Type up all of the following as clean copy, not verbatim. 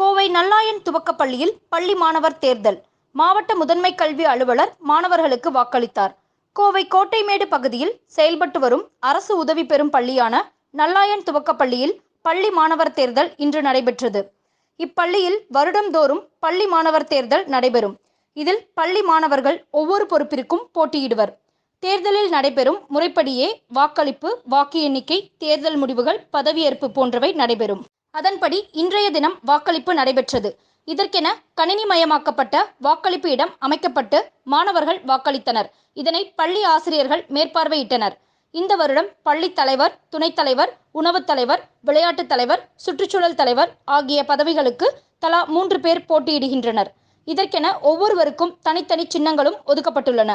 கோவை நல்லாயன் துவக்கப்பள்ளியில் பள்ளி மாணவர் தேர்தல். மாவட்ட முதன்மை கல்வி அலுவலர் மாணவர்களுக்கு வாக்களித்தார். கோவை கோட்டைமேடு பகுதியில் செயல்பட்டு வரும் அரசு உதவி பெறும் பள்ளியான நல்லாயன் துவக்கப்பள்ளியில் பள்ளி மாணவர் தேர்தல் இன்று நடைபெற்றது. இப்பள்ளியில் வருடந்தோறும் பள்ளி மாணவர் தேர்தல் நடைபெறும். இதில் பள்ளி மாணவர்கள் ஒவ்வொரு பொறுப்பிற்கும் போட்டியிடுவர். தேர்தலில் நடைபெறும் முறைப்படியே வாக்களிப்பு, வாக்கு எண்ணிக்கை, தேர்தல் முடிவுகள், பதவியேற்பு போன்றவை நடைபெறும். அதன்படி இன்றைய தினம் வாக்களிப்பு நடைபெற்றது. இதற்கென கணினிமயமாக்கப்பட்ட வாக்களிப்பு இடம் அமைக்கப்பட்டு மாணவர்கள் வாக்களித்தனர். இதனை பள்ளி ஆசிரியர்கள் மேற்பார்வையிட்டனர். இந்த வருடம் பள்ளி தலைவர், துணைத் தலைவர், உணவுத் தலைவர், விளையாட்டுத் தலைவர், சுற்றுச்சூழல் தலைவர் ஆகிய பதவிகளுக்கு தலா 3 பேர் போட்டியிடுகின்றனர். இதற்கென ஒவ்வொருவருக்கும் தனித்தனி சின்னங்களும் ஒதுக்கப்பட்டுள்ளன.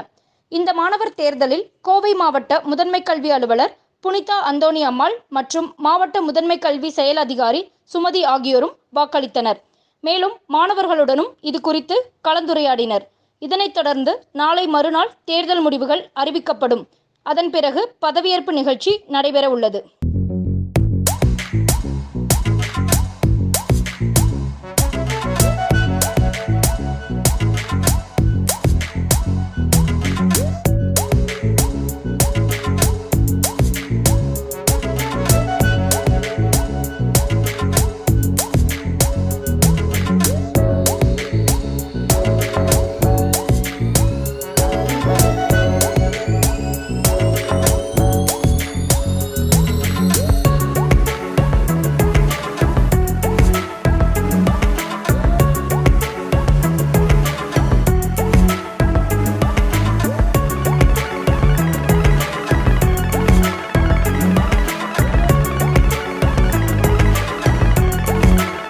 இந்த மாணவர் தேர்தலில் கோவை மாவட்ட முதன்மை கல்வி அலுவலர் புனிதா அந்தோணி அம்மாள் மற்றும் மாவட்ட முதன்மை கல்வி செயல் அதிகாரி சுமதி ஆகியோரும் வாக்களித்தனர். மேலும் மாணவர்களுடனும் இது குறித்து கலந்துரையாடினர். இதனைத் தொடர்ந்து நாளை மறுநாள் தேர்தல் முடிவுகள் அறிவிக்கப்படும். அதன் பிறகு பதவியேற்பு நிகழ்ச்சி நடைபெற உள்ளது.